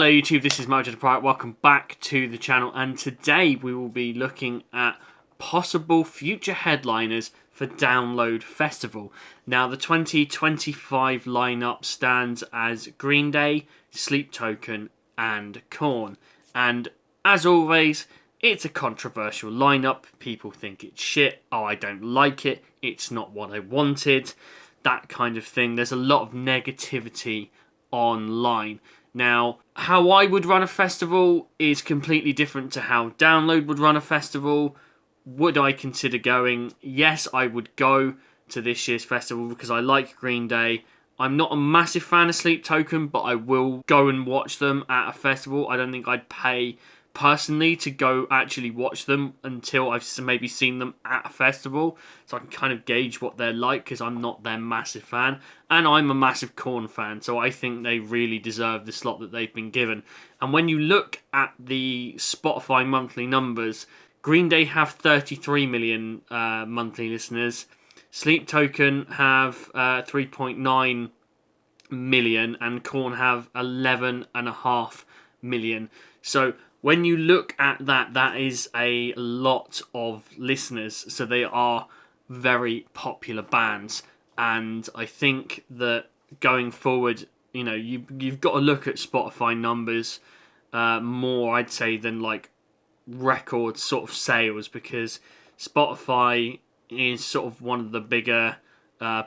Hello YouTube, this is Metaljedipirate. Welcome back to the channel, and today we will be looking at possible future headliners for Download Festival. Now the 2025 lineup stands as Green Day, Sleep Token and Korn. And as always, it's a controversial lineup. People think it's shit, oh I don't like it, it's not what I wanted, that kind of thing. There's a lot of negativity online. Now, how I would run a festival is completely different to how Download would run a festival. Would I consider going? Yes, I would go to this year's festival because I like Green Day. I'm not a massive fan of Sleep Token, but I will go and watch them at a festival. I don't think I'd pay personally to go actually watch them until I've maybe seen them at a festival, so I can kind of gauge what they're like, because I'm not their massive fan, and I'm a massive Korn fan, so I think they really deserve the slot that they've been given. And when you look at the Spotify monthly numbers, Green Day have 33 million monthly listeners, Sleep Token have 3.9 million, and Korn have 11.5 million. So when you look at that, that is a lot of listeners. So they are very popular bands. And I think that going forward, you know, you've got to look at Spotify numbers more, I'd say, than like record sort of sales, because Spotify is sort of one of the bigger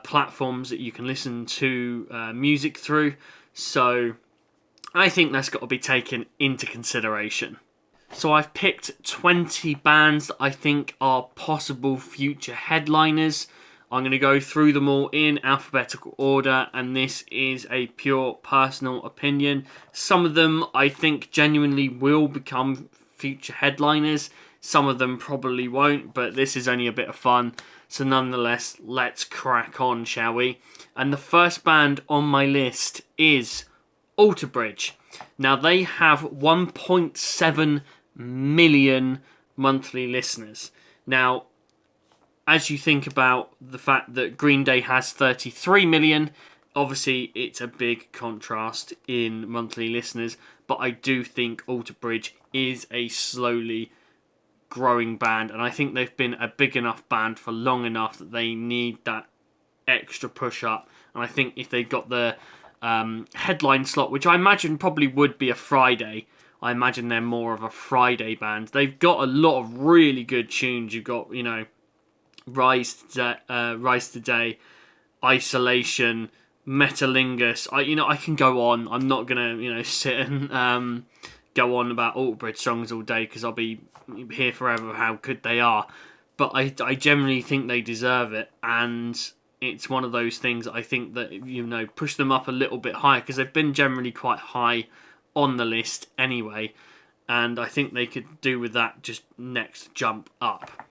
platforms that you can listen to music through. So I think that's got to be taken into consideration. So I've picked 20 bands that I think are possible future headliners. I'm going to go through them all in alphabetical order, and this is a pure personal opinion. Some of them I think genuinely will become future headliners. Some of them probably won't, but this is only a bit of fun. So nonetheless, let's crack on, shall we? And the first band on my list is Alter Bridge. Now they have 1.7 million monthly listeners. Now, as you think about the fact that Green Day has 33 million, obviously it's a big contrast in monthly listeners, but I do think Alter Bridge is a slowly growing band, and I think they've been a big enough band for long enough that they need that extra push up. And I think if they've got the headline slot, which I imagine probably would be a Friday, I imagine they're more of a Friday band. They've got a lot of really good tunes. You've got, you know, Rise Today, Isolation, Metalingus. I can go on. I'm not gonna, sit and go on about Alter Bridge songs all day, because I'll be here forever how good they are. But I generally think they deserve it, and it's one of those things that I think that, push them up a little bit higher, because they've been generally quite high on the list anyway, and I think they could do with that just next jump up.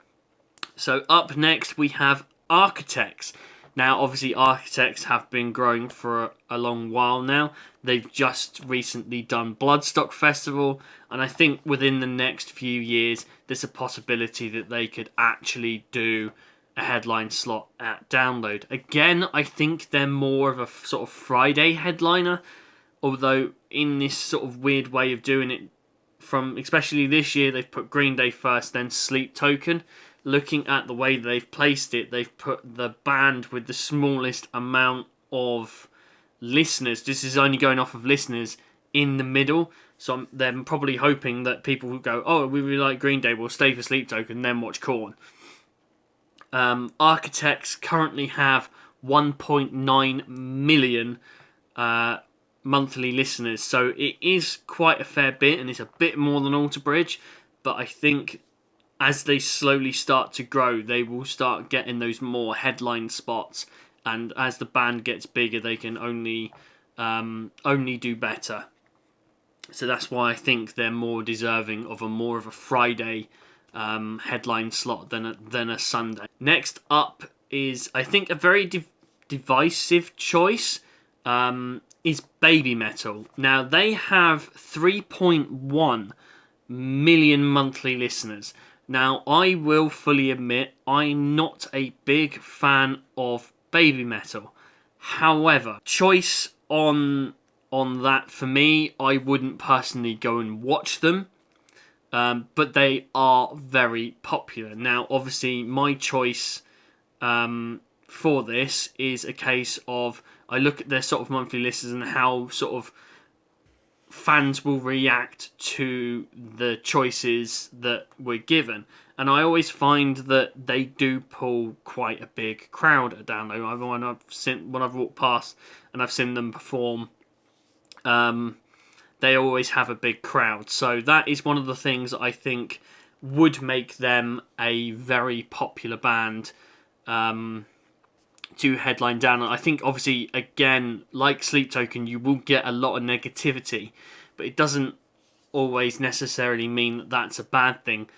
So up next we have Architects. Now obviously Architects have been growing for a long while now. They've just recently done Bloodstock Festival, and I think within the next few years there's a possibility that they could actually do a headline slot at Download. Again, I think they're more of a sort of Friday headliner, although in this sort of weird way of doing it, from especially this year, they've put Green Day first, then Sleep Token. Looking at the way they've placed it, they've put the band with the smallest amount of listeners, this is only going off of listeners, in the middle. So they're probably hoping that people who go, oh, we really like Green Day, we'll stay for Sleep Token, then watch Korn. Architects currently have 1.9 million monthly listeners, so it is quite a fair bit, and it's a bit more than Alter Bridge, but I think as they slowly start to grow, they will start getting those more headline spots, and as the band gets bigger, they can only do better. So that's why I think they're more deserving of more of a Friday headline slot than a Sunday. Next up is, I think, a very divisive choice, is Baby Metal. Now they have 3.1 million monthly listeners. Now I will fully admit I'm not a big fan of Baby Metal. However, choice on on that. For me, I wouldn't personally go and watch them, but they are very popular. Now, obviously, my choice for this is a case of I look at their sort of monthly lists and how sort of fans will react to the choices that we're given. And I always find that they do pull quite a big crowd at Download. When I've walked past and I've seen them perform, they always have a big crowd. So that is one of the things I think would make them a very popular band to headline Download. I think, obviously, again, like Sleep Token, you will get a lot of negativity, but it doesn't always necessarily mean that that's a bad thing.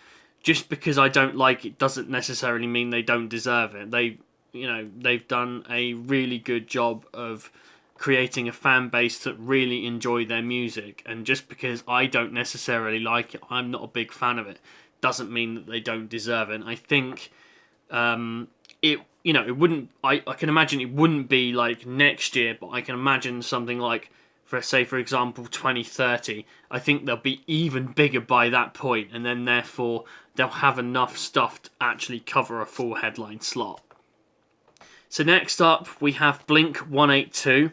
Just because I don't like it doesn't necessarily mean they don't deserve it. They've done a really good job of creating a fan base that really enjoy their music, and just because I don't necessarily like it, I'm not a big fan of it, doesn't mean that they don't deserve it. And I think it wouldn't. I can imagine it wouldn't be like next year, but I can imagine something like, for example, 2030. I think they'll be even bigger by that point, and then therefore they'll have enough stuff to actually cover a full headline slot. So next up, we have Blink 182.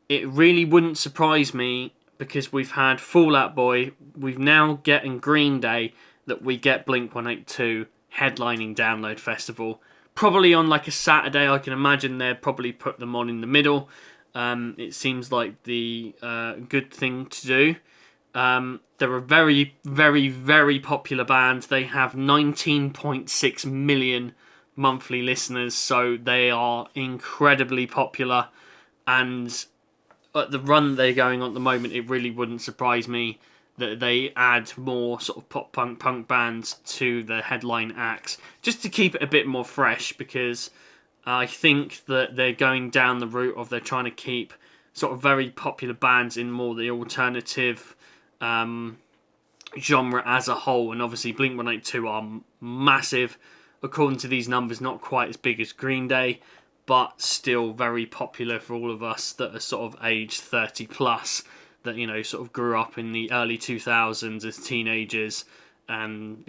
It really wouldn't surprise me, because we've had Fall Out Boy, we've now getting Green Day, that we get Blink 182 headlining Download Festival. Probably on like a Saturday. I can imagine they'd probably put them on in the middle. It seems like the good thing to do. They're a very, very, very popular band. They have 19.6 million monthly listeners, so they are incredibly popular. And at the run they're going on at the moment, it really wouldn't surprise me that they add more sort of pop punk bands to the headline acts, just to keep it a bit more fresh, because I think that they're going down the route of they're trying to keep sort of very popular bands in more the alternative genre as a whole. And obviously Blink-182 are massive. According to these numbers, not quite as big as Green Day, but still very popular for all of us that are sort of age 30 plus, that, sort of grew up in the early 2000s as teenagers, and,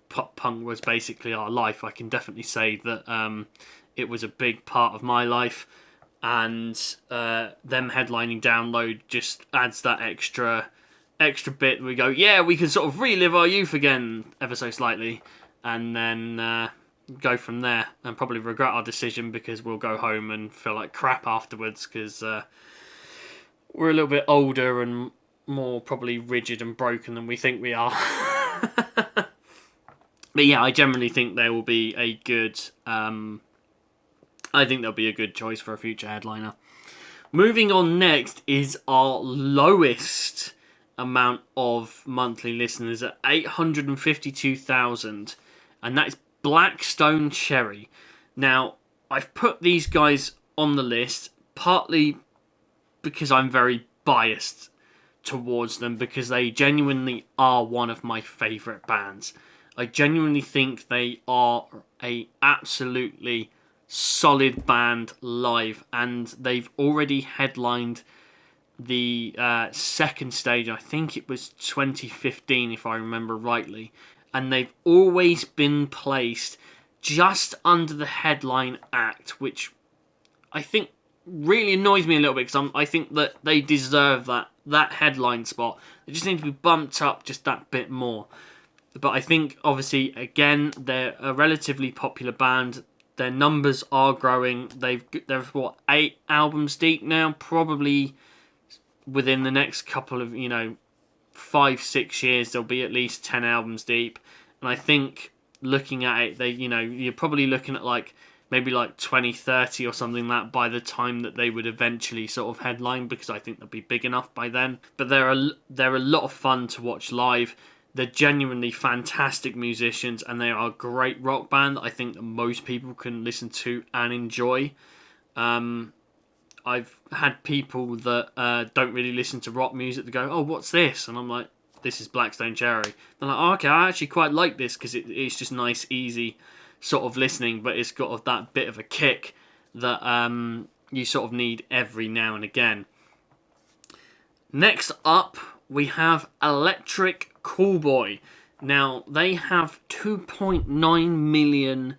pop punk was basically our life. I can definitely say that it was a big part of my life, and them headlining Download just adds that extra bit. We go, yeah, we can sort of relive our youth again ever so slightly, and then go from there, and probably regret our decision, because we'll go home and feel like crap afterwards, because we're a little bit older and more probably rigid and broken than we think we are. But yeah, I generally think there will be a good I think there'll be a good choice for a future headliner. Moving on, next is our lowest amount of monthly listeners at 852,000, and that is Blackstone Cherry. Now, I've put these guys on the list partly because I'm very biased towards them, because they genuinely are one of my favourite bands. I genuinely think they are a absolutely solid band live, and they've already headlined the second stage. I think it was 2015, if I remember rightly, and they've always been placed just under the headline act, which I think really annoys me a little bit, because I think that they deserve that headline spot. They just need to be bumped up just that bit more. But I think, obviously, again, they're a relatively popular band. Their numbers are growing. They're 8 albums deep now. Probably within the next couple of 5-6 years, there'll be at least 10 albums deep. And I think, looking at it, you're probably looking at maybe 2030 or something like that by the time that they would eventually sort of headline, because I think they'll be big enough by then. But they're a lot of fun to watch live. They're genuinely fantastic musicians, and they are a great rock band that I think that most people can listen to and enjoy. I've had people that don't really listen to rock music that go, "Oh, what's this?" And I'm like, "This is Blackstone Cherry." They're like, "Oh, okay, I actually quite like this, because it's just nice, easy sort of listening, but it's got that bit of a kick that you sort of need every now and again." Next up, we have Electric Callboy. Now, they have 2.9 million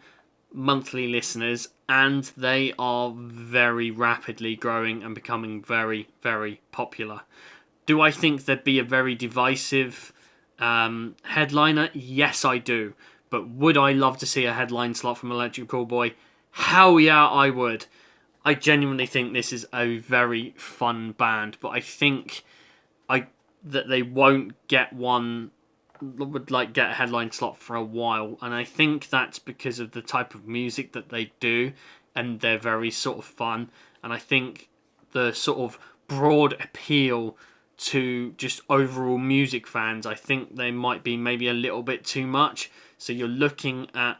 monthly listeners, and they are very rapidly growing and becoming very, very popular. Do I think they'd be a very divisive headliner? Yes, I do. But would I love to see a headline slot from Electric Callboy? Hell yeah, I would. I genuinely think this is a very fun band, but I think that they won't get one, would like get a headline slot for a while, and I think that's because of the type of music that they do, and they're very sort of fun, and I think the sort of broad appeal to just overall music fans, I think they might be maybe a little bit too much. So you're looking at,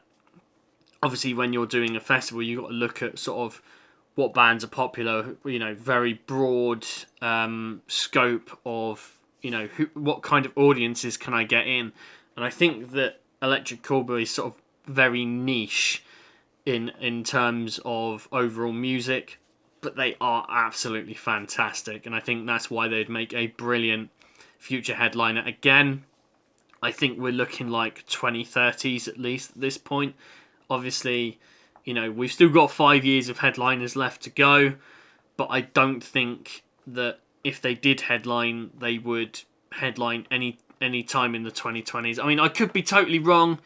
obviously when you're doing a festival, you've got to look at sort of what bands are popular, very broad scope of, what kind of audiences can I get in. And I think that Electric Callboy is sort of very niche in terms of overall music, but they are absolutely fantastic, and I think that's why they'd make a brilliant future headliner. Again, I think we're looking like 2030s at least at this point. Obviously, we've still got 5 years of headliners left to go, but I don't think that if they did headline, they would headline any time in the 2020s. I mean, I could be totally wrong.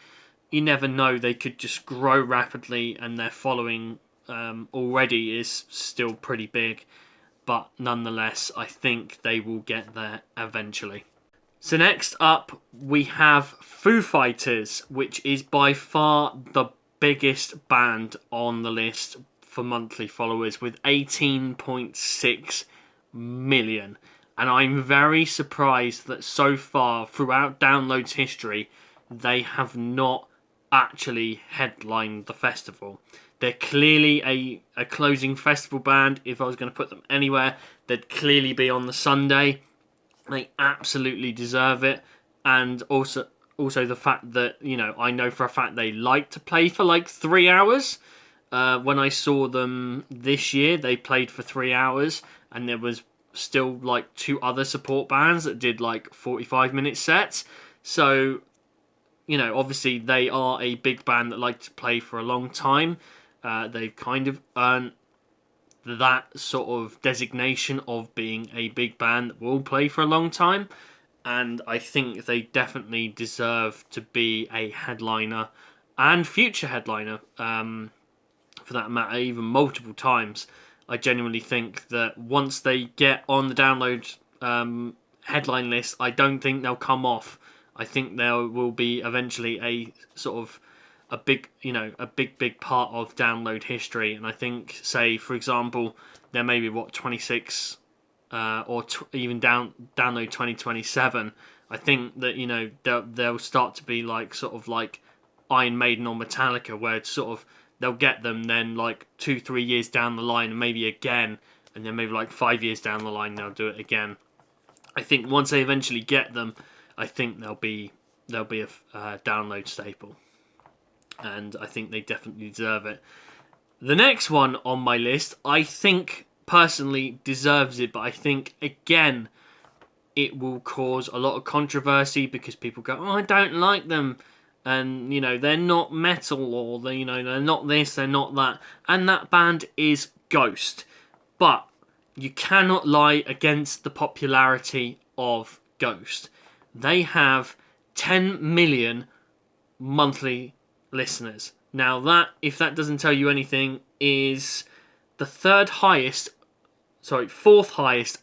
You never know. They could just grow rapidly, and their following already is still pretty big. But nonetheless, I think they will get there eventually. So next up, we have Foo Fighters, which is by far the biggest band on the list for monthly followers with 18.6 million. And I'm very surprised that so far, throughout Download's history, they have not actually headlined the festival. They're clearly a closing festival band. If I was going to put them anywhere, they'd clearly be on the Sunday. They absolutely deserve it. And also the fact that, I know for a fact they like to play for like 3 hours. When I saw them this year, they played for 3 hours, and there was still like 2 other support bands that did like 45-minute sets. So, obviously they are a big band that like to play for a long time. They've kind of earned that sort of designation of being a big band that will play for a long time. And I think they definitely deserve to be a headliner and future headliner, for that matter, even multiple times. I genuinely think that once they get on the Download headline list, I don't think they'll come off. I think there will be eventually a sort of a big part of Download history. And I think, say, for example, there may be 26 even Download 2027. I think that they'll start to be like sort of like Iron Maiden or Metallica, where it's sort of they'll get them then like 2-3 years down the line, and maybe again, and then maybe like 5 years down the line they'll do it again. I think once they eventually get them, I think they'll be a Download staple, and I think they definitely deserve it. The next one on my list, I think personally deserves it, but I think again it will cause a lot of controversy because people go, "Oh, I don't like them," and they're not metal, or they're not this, they're not that, and that band is Ghost. But you cannot lie against the popularity of Ghost. They have 10 million monthly listeners. Now that, if that doesn't tell you anything, is the fourth highest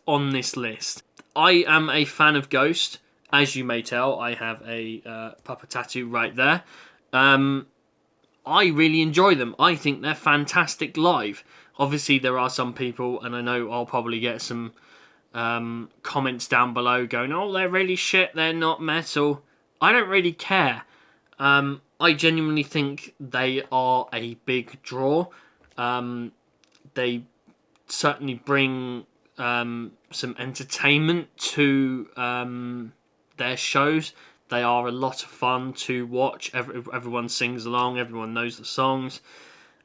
on this list. I am a fan of Ghost. As you may tell, I have a puppet tattoo right there. I really enjoy them. I think they're fantastic live. Obviously, there are some people, and I know I'll probably get some comments down below going, "Oh, they're really shit, they're not metal." I don't really care. I genuinely think they are a big draw. They certainly bring some entertainment to their shows. They are a lot of fun to watch. Everyone sings along, everyone knows the songs.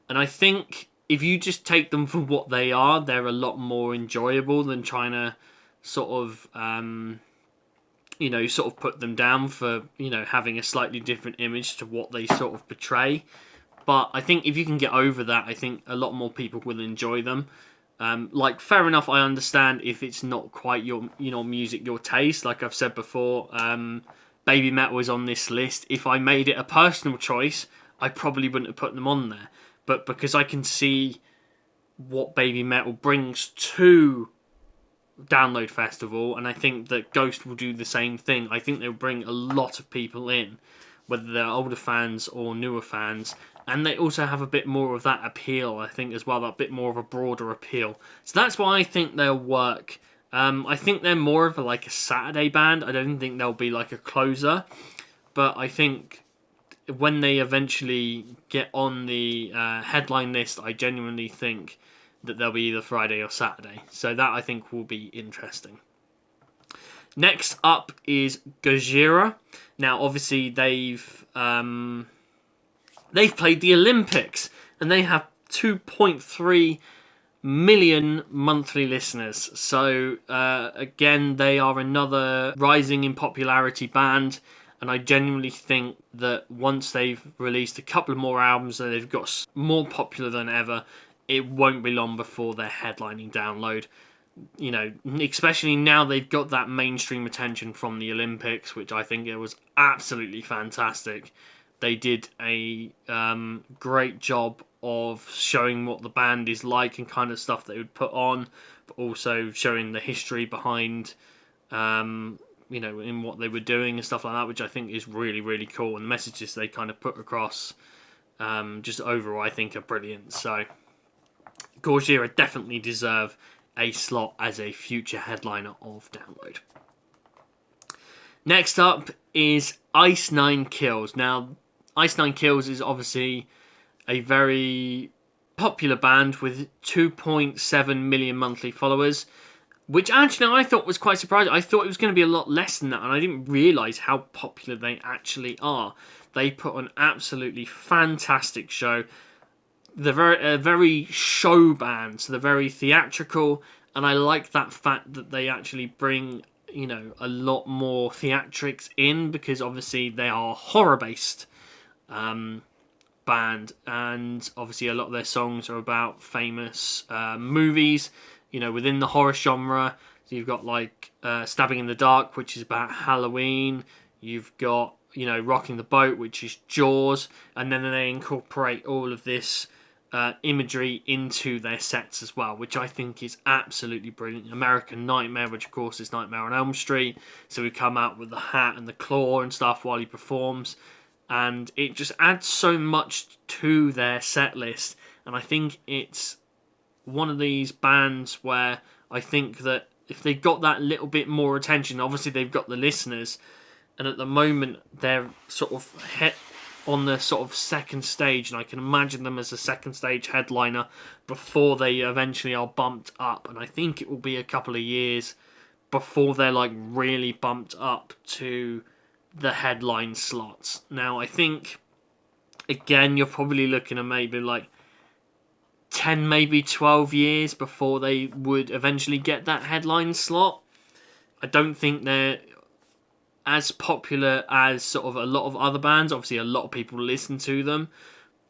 And I think if you just take them for what they are, they're a lot more enjoyable than trying to sort of sort of put them down for having a slightly different image to what they sort of portray. But I think if you can get over that, I think a lot more people will enjoy them. Fair enough, I understand if it's not quite your music, your taste. Like I've said before, Baby Metal is on this list. If I made it a personal choice, I probably wouldn't have put them on there. But because I can see what Baby Metal brings to Download Festival, and I think that Ghost will do the same thing. I think they'll bring a lot of people in, whether they're older fans or newer fans, and they also have a bit more of that appeal, I think, as well, a bit more of a broader appeal. So that's why I think they'll work. I think they're more of a Saturday band. I don't think they'll be like a closer, but I think when they eventually get on the headline list, I genuinely think that they'll be either Friday or Saturday. So that, I think, will be interesting. Next up is Gojira. Now, obviously, they've played the Olympics, and they have 2.3 million monthly listeners. So, again, they are another rising in popularity band, and I genuinely think that once they've released a couple of more albums and they've got more popular than ever, it won't be long before they're headlining Download. Especially now they've got that mainstream attention from the Olympics, which I think it was absolutely fantastic. They did a great job of showing what the band is like and kind of stuff they would put on, but also showing the history behind, in what they were doing and stuff like that, which I think is really, really cool. And the messages they kind of put across, just overall, I think are brilliant. So, Gojira definitely deserve a slot as a future headliner of Download. Next up is Ice Nine Kills. Now, Ice Nine Kills is obviously a very popular band with 2.7 million monthly followers, which actually I thought was quite surprising. I thought it was going to be a lot less than that, and I didn't realise how popular they actually are. They put on an absolutely fantastic show. They're a very show band, so they're very theatrical, and I like that fact that they actually bring, a lot more theatrics in, because obviously they are a horror-based band, and obviously a lot of their songs are about famous movies, within the horror genre. So you've got Stabbing in the Dark, which is about Halloween. You've got, Rocking the Boat, which is Jaws, and then they incorporate all of this imagery into their sets as well, which I think is absolutely brilliant. American Nightmare, which of course is Nightmare on Elm Street, so we come out with the hat and the claw and stuff while he performs, and it just adds so much to their set list. And I think it's one of these bands where I think that if they got that little bit more attention, obviously they've got the listeners, and at the moment they're sort of on the sort of second stage, and I can imagine them as a second stage headliner before they eventually are bumped up. And I think it will be a couple of years before they're really bumped up to the headline slots. Now, I think, again, you're probably looking at maybe 10, maybe 12 years before they would eventually get that headline slot. I don't think they're as popular as sort of a lot of other bands. Obviously, a lot of people listen to them,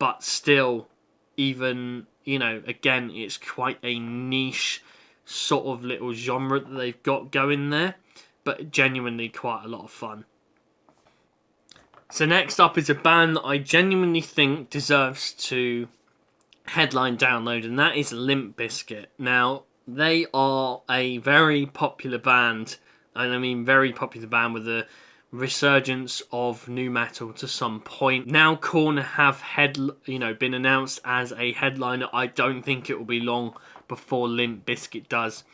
but still, even, again, it's quite a niche sort of little genre that they've got going there, but genuinely quite a lot of fun. So next up is a band that I genuinely think deserves to headline Download, and that is Limp Bizkit. Now, they are a very popular band, and I mean very popular band with a resurgence of nu metal to some point. Now Korn have been announced as a headliner. I don't think it will be long before Limp Bizkit does.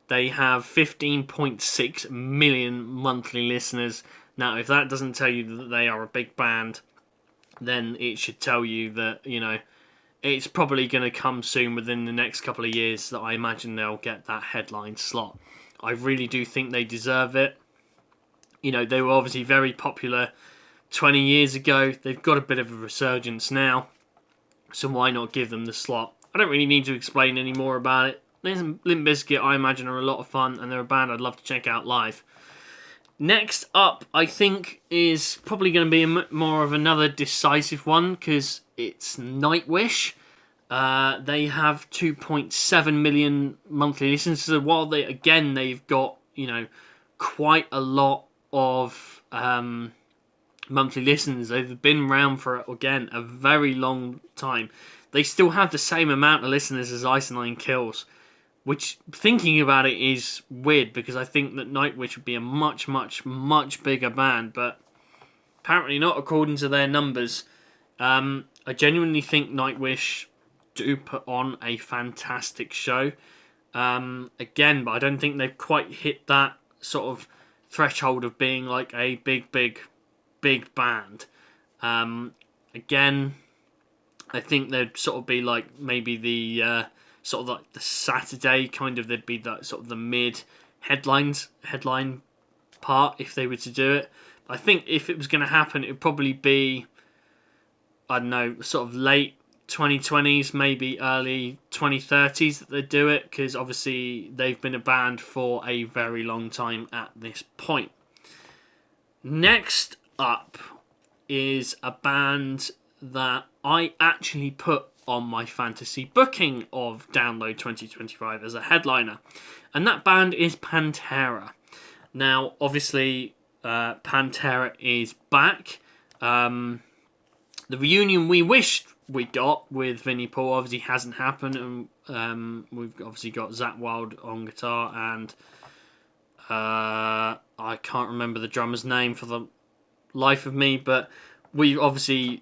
They have 15.6 million monthly listeners. Now, if that doesn't tell you that they are a big band, then it should tell you that, it's probably going to come soon within the next couple of years that I imagine they'll get that headline slot. I really do think they deserve it. They were obviously very popular 20 years ago. They've got a bit of a resurgence now, so why not give them the slot? I don't really need to explain any more about it. Limp Bizkit, I imagine, are a lot of fun, and they're a band I'd love to check out live. Next up, I think, is probably going to be more of another decisive one, because it's Nightwish. They have 2.7 million monthly listeners. So while they've got, quite a lot of monthly listeners. They've been around for, again, a very long time. They still have the same amount of listeners as Ice Nine Kills, which, thinking about it, is weird, because I think that Nightwish would be a much, much, much bigger band, but apparently not according to their numbers. I genuinely think Nightwish do put on a fantastic show. Again, but I don't think they've quite hit that sort of threshold of being like a big band. Again, I think they'd sort of be like maybe the sort of like the Saturday kind of. They'd be that sort of the mid headline part if they were to do it. I think if it was going to happen, it would probably be, I don't know, sort of late 2020s, maybe early 2030s that they do it, because obviously they've been a band for a very long time at this point. Next up is a band that I actually put on my fantasy booking of Download 2025 as a headliner, and that band is Pantera. Now, obviously, Pantera is back. The reunion we wished we got with Vinnie Paul obviously hasn't happened, and we've obviously got Zach Wilde on guitar, and I can't remember the drummer's name for the life of me, but we obviously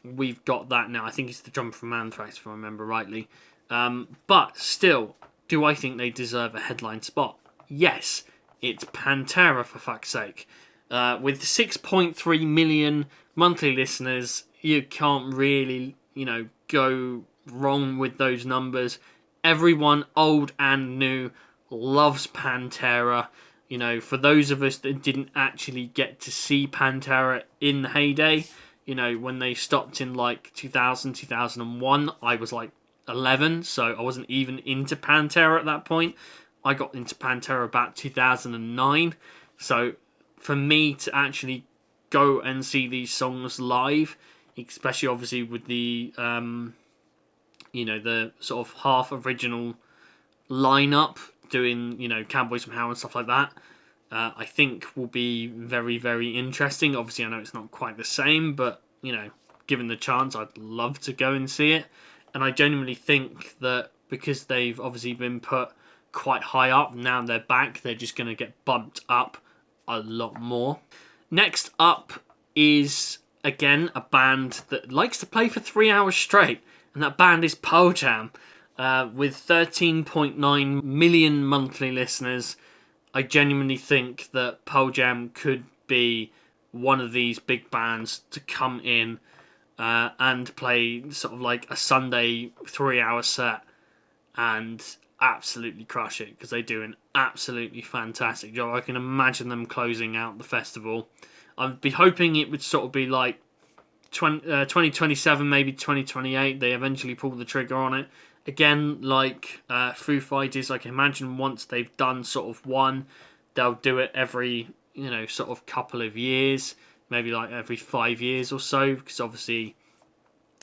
we've got that now. I think it's the drummer from Anthrax, if I remember rightly. But still, do I think they deserve a headline spot? Yes, it's Pantera, for fuck's sake. With 6.3 million monthly listeners, you can't really, go wrong with those numbers. Everyone, old and new, loves Pantera. For those of us that didn't actually get to see Pantera in the heyday, when they stopped in like 2000, 2001, I was like 11, so I wasn't even into Pantera at that point. I got into Pantera about 2009, so for me to actually go and see these songs live, especially obviously with the the sort of half original lineup doing Cowboys from Hell and stuff like that, I think will be very, very interesting. Obviously, I know it's not quite the same, but given the chance, I'd love to go and see it. And I genuinely think that because they've obviously been put quite high up, now they're back, they're just going to get bumped up a lot more. Next up is, again, a band that likes to play for 3 hours straight, and that band is Pearl Jam. With 13.9 million monthly listeners, I genuinely think that Pearl Jam could be one of these big bands to come in and play sort of like a Sunday 3 hour set and absolutely crush it, because they do an absolutely fantastic job. I can imagine them closing out the festival. I'd be hoping it would sort of be like 2027, maybe 2028. They eventually pull the trigger on it. Again, like Foo Fighters, I can imagine once they've done sort of one, they'll do it every, sort of couple of years, maybe like every 5 years or so, because obviously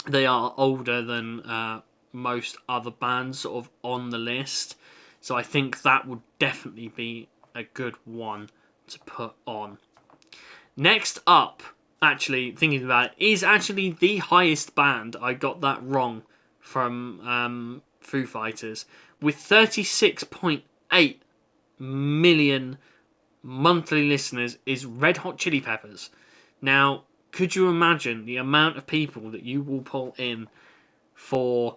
they are older than most other bands sort of on the list. So I think that would definitely be a good one to put on. Next up, actually, thinking about it, is actually the highest band. I got that wrong from Foo Fighters, with 36.8 million monthly listeners, is Red Hot Chili Peppers. Now, could you imagine the amount of people that you will pull in for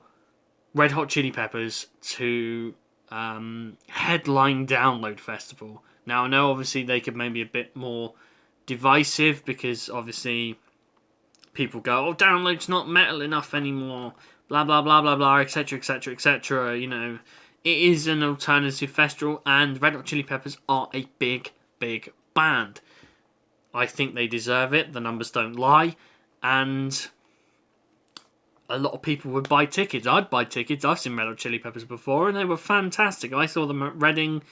Red Hot Chili Peppers to headline Download Festival? Now, I know obviously they could maybe a bit more divisive, because obviously people go, oh, Download's not metal enough anymore, blah blah blah blah blah, etc etc etc. It is an alternative festival, and Red Hot Chili Peppers are a big band. I think they deserve it. The numbers don't lie, and a lot of people would buy tickets. I'd buy tickets. I've seen Red Hot Chili Peppers before, and they were fantastic. I saw them at Reading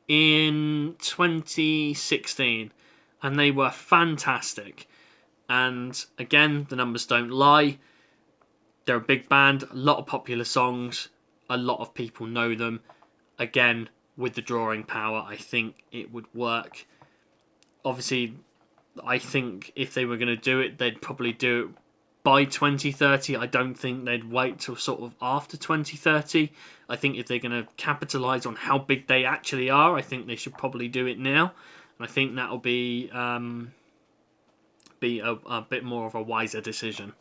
in 2016, and they were fantastic. And again, the numbers don't lie. They're a big band, a lot of popular songs, a lot of people know them. Again, with the drawing power, I think it would work. Obviously, I think if they were going to do it, they'd probably do it by 2030. I don't think they'd wait till sort of after 2030. I think if they're going to capitalise on how big they actually are, I think they should probably do it now. And I think that'll be a bit more of a wiser decision.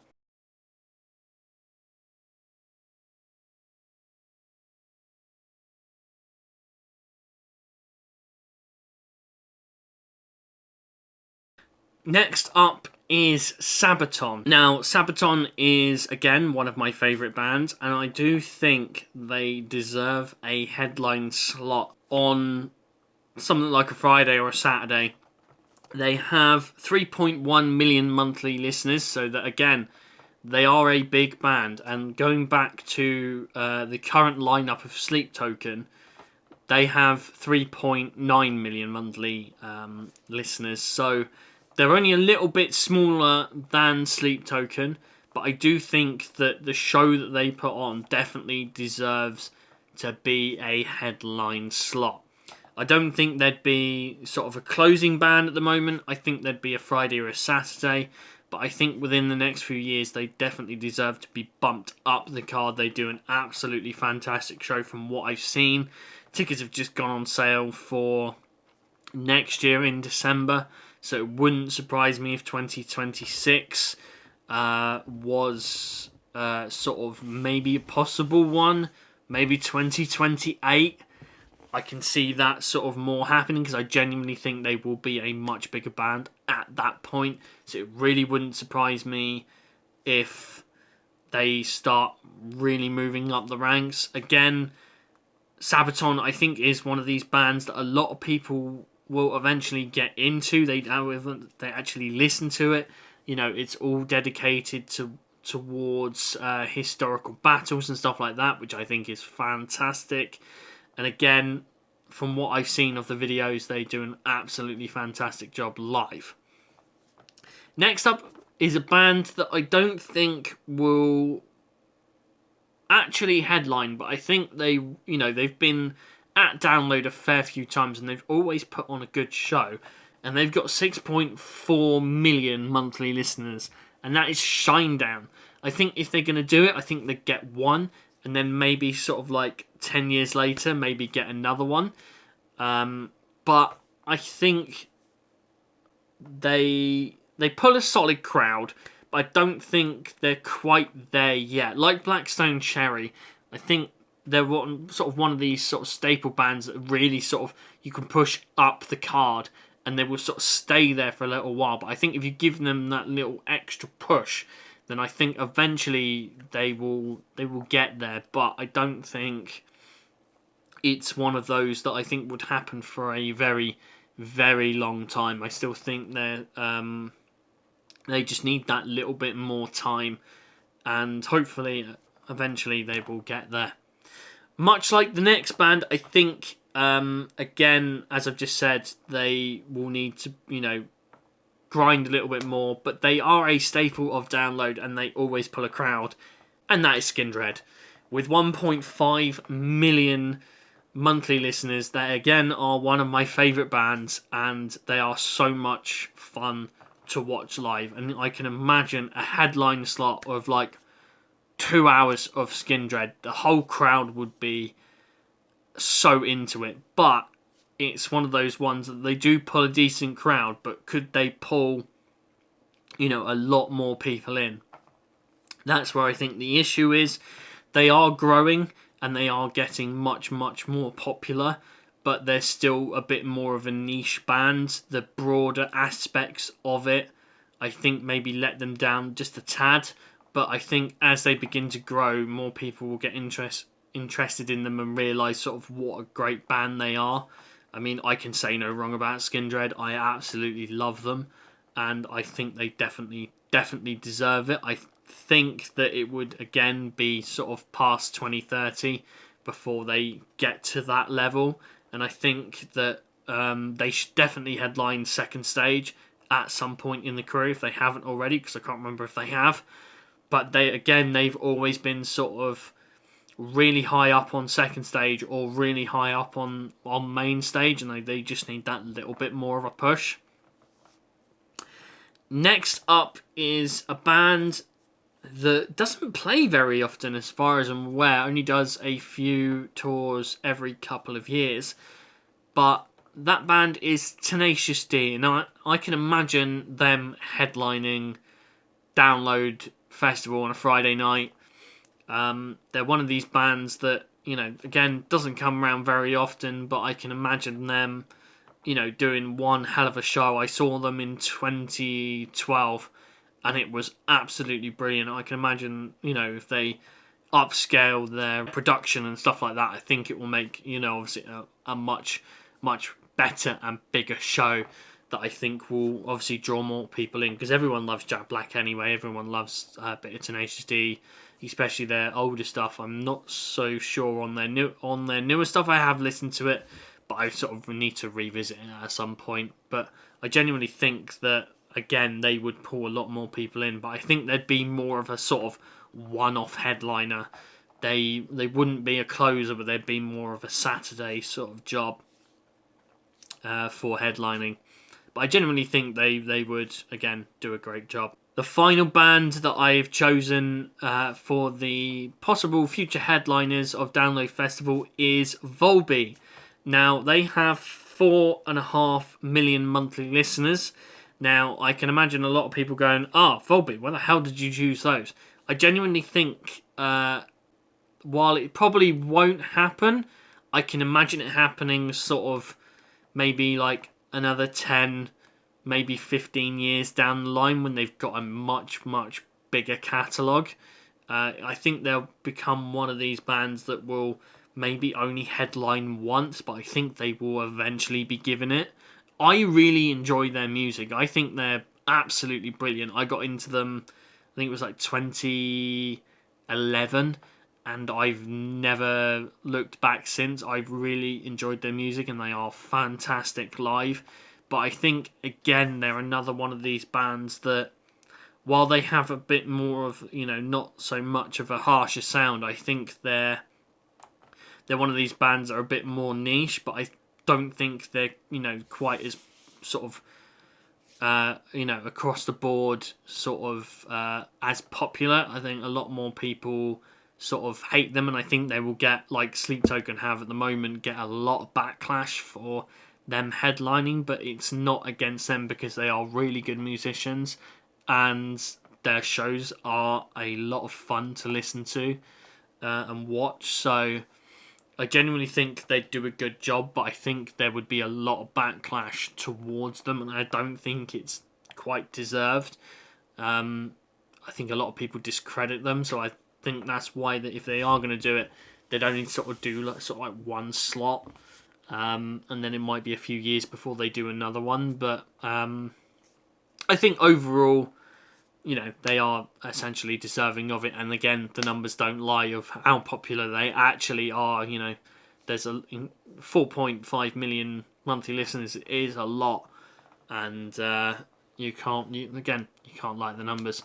Next up is Sabaton. Now, Sabaton is, again, one of my favourite bands, and I do think they deserve a headline slot on something like a Friday or a Saturday. They have 3.1 million monthly listeners, so that, again, they are a big band. And going back to the current lineup of Sleep Token, they have 3.9 million monthly listeners, so they're only a little bit smaller than Sleep Token, but I do think that the show that they put on definitely deserves to be a headline slot. I don't think there'd be sort of a closing band at the moment. I think there'd be a Friday or a Saturday, but I think within the next few years they definitely deserve to be bumped up the card. They do an absolutely fantastic show from what I've seen. Tickets have just gone on sale for next year in December, so it wouldn't surprise me if 2026 was sort of maybe a possible one. Maybe 2028. I can see that sort of more happening because I genuinely think they will be a much bigger band at that point. So it really wouldn't surprise me if they start really moving up the ranks. Again, Sabaton, I think, is one of these bands that a lot of people will eventually get into. They actually listen to it. You know, it's all dedicated towards historical battles and stuff like that, which I think is fantastic. And again, from what I've seen of the videos, they do an absolutely fantastic job live. Next up is a band that I don't think will actually headline, but I think they've been at Download a fair few times and they've always put on a good show. And they've got 6.4 million monthly listeners, and that is Shinedown. I think if they're going to do it, I think they'd get one, and then maybe sort of like 10 years later, maybe get another one. But I think they pull a solid crowd, but I don't think they're quite there yet. Like Blackstone Cherry, I think they're sort of one of these sort of staple bands that really sort of you can push up the card and they will sort of stay there for a little while. But I think if you give them that little extra push, then I think eventually they will get there. But I don't think it's one of those that I think would happen for a very, very long time. I still think they just need that little bit more time, and hopefully eventually they will get there. Much like the next band, I think, again, as I've just said, they will need to, grind a little bit more, but they are a staple of Download and they always pull a crowd, and that is Skindred. With 1.5 million monthly listeners, they again are one of my favourite bands, and they are so much fun to watch live. And I can imagine a headline slot of like 2 hours of Skindred. The whole crowd would be so into it, but it's one of those ones that they do pull a decent crowd, but could they pull, a lot more people in? That's where I think the issue is. They are growing and they are getting much, much more popular, but they're still a bit more of a niche band. The broader aspects of it, I think, maybe let them down just a tad, but I think as they begin to grow, more people will get interested in them and realise sort of what a great band they are. I mean, I can say no wrong about Skindred. I absolutely love them, and I think they definitely deserve it. I think that it would again be sort of past 2030 before they get to that level, and I think that they should definitely headline second stage at some point in the career if they haven't already, because I can't remember if they have. But they've always been sort of really high up on second stage or really high up on main stage, and they just need that little bit more of a push. Next up is a band that doesn't play very often as far as I'm aware, only does a few tours every couple of years, but that band is Tenacious D, and I can imagine them headlining Download Festival on a Friday night. They're one of these bands that, again, doesn't come around very often, but I can imagine them, doing one hell of a show. I saw them in 2012, and it was absolutely brilliant. I can imagine, if they upscale their production and stuff like that, I think it will make, obviously a much, much better and bigger show that I think will obviously draw more people in, because everyone loves Jack Black anyway. Everyone loves a bit of Tenacious D, especially their older stuff. I'm not so sure on their newer stuff. I have listened to it, but I sort of need to revisit it at some point. But I genuinely think that, again, they would pull a lot more people in, but I think there'd be more of a sort of one-off headliner. They wouldn't be a closer, but they'd be more of a Saturday sort of job for headlining. But I genuinely think they would, again, do a great job. The final band that I've chosen for the possible future headliners of Download Festival is Volbeat. Now, they have 4.5 million monthly listeners. Now, I can imagine a lot of people going, Volbeat, why the hell did you choose those? I genuinely think, while it probably won't happen, I can imagine it happening sort of maybe like another 10, maybe 15 years down the line when they've got a much, much bigger catalogue. I think they'll become one of these bands that will maybe only headline once, but I think they will eventually be given it. I really enjoy their music. I think they're absolutely brilliant. I got into them, I think it was like 2011, and I've never looked back since. I've really enjoyed their music, and they are fantastic live. But I think, again, they're another one of these bands that, while they have a bit more of, not so much of a harsher sound, I think they're one of these bands that are a bit more niche, but I don't think they're, quite as sort of, across the board sort of as popular. I think a lot more people sort of hate them, and I think they will get, like Sleep Token have at the moment, get a lot of backlash for them headlining, but it's not against them because they are really good musicians and their shows are a lot of fun to listen to and watch. So I genuinely think they'd do a good job, but I think there would be a lot of backlash towards them, and I don't think it's quite deserved. I think a lot of people discredit them, so I think that's why that if they are going to do it, they'd only sort of do like one slot, and then it might be a few years before they do another one. But I think overall, they are essentially deserving of it. And again, the numbers don't lie of how popular they actually are. There's a 4.5 million monthly listeners is a lot, and you can't lie the numbers.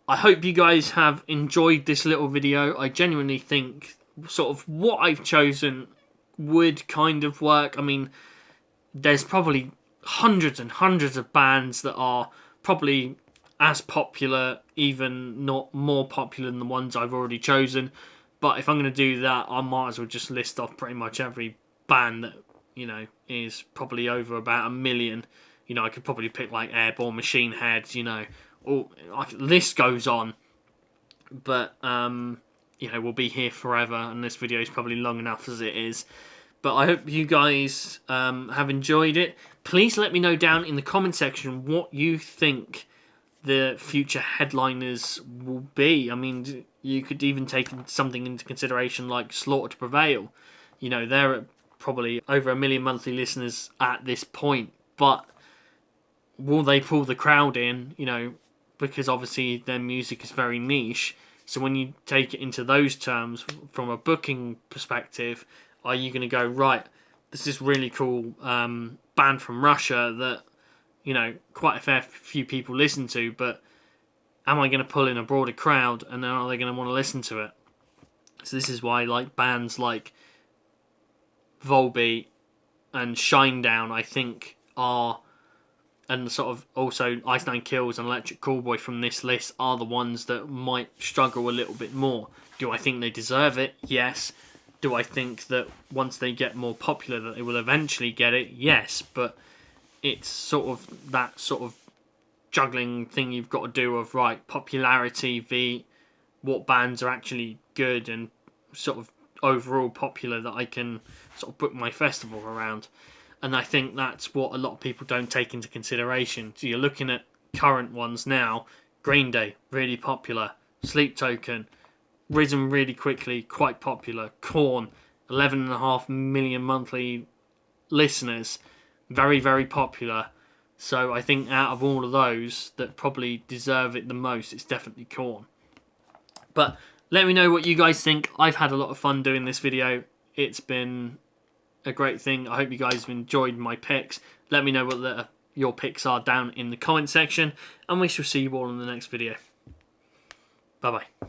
I hope you guys have enjoyed this little video. I genuinely think sort of what I've chosen would kind of work. I mean, there's probably hundreds and hundreds of bands that are probably as popular, even not more popular than the ones I've already chosen. But if I'm going to do that, I might as well just list off pretty much every band that, is probably over about 1 million. I could probably pick like Airborne, Machine Head, or like, the list goes on. But, we'll be here forever, and this video is probably long enough as it is. But I hope you guys have enjoyed it. Please let me know down in the comment section what you think the future headliners will be. I mean, you could even take something into consideration like Slaughter to Prevail. They're at probably over 1 million monthly listeners at this point, but will they pull the crowd in? because obviously their music is very niche. So when you take it into those terms, from a booking perspective, are you going to go, right, this is really cool band from Russia that, you know, quite a fair few people listen to, but am I going to pull in a broader crowd, and then are they going to want to listen to it? So this is why, like, bands like Volbeat and Shinedown, I think, are, and sort of also Ice Nine Kills and Electric Callboy from this list are the ones that might struggle a little bit more. Do I think they deserve it? Yes. Do I think that once they get more popular that they will eventually get it? Yes. But it's sort of that sort of juggling thing you've got to do of, right, popularity v what bands are actually good and sort of overall popular that I can sort of book my festival around. And I think that's what a lot of people don't take into consideration. So you're looking at current ones now. Green Day, really popular. Sleep Token, risen really quickly, quite popular. Korn, 11.5 million monthly listeners, very, very popular. So I think out of all of those that probably deserve it the most, it's definitely Korn. But let me know what you guys think. I've had a lot of fun doing this video. It's been a great thing. I hope you guys have enjoyed my picks. Let me know what your picks are down in the comment section, and we shall see you all in the next video. Bye bye.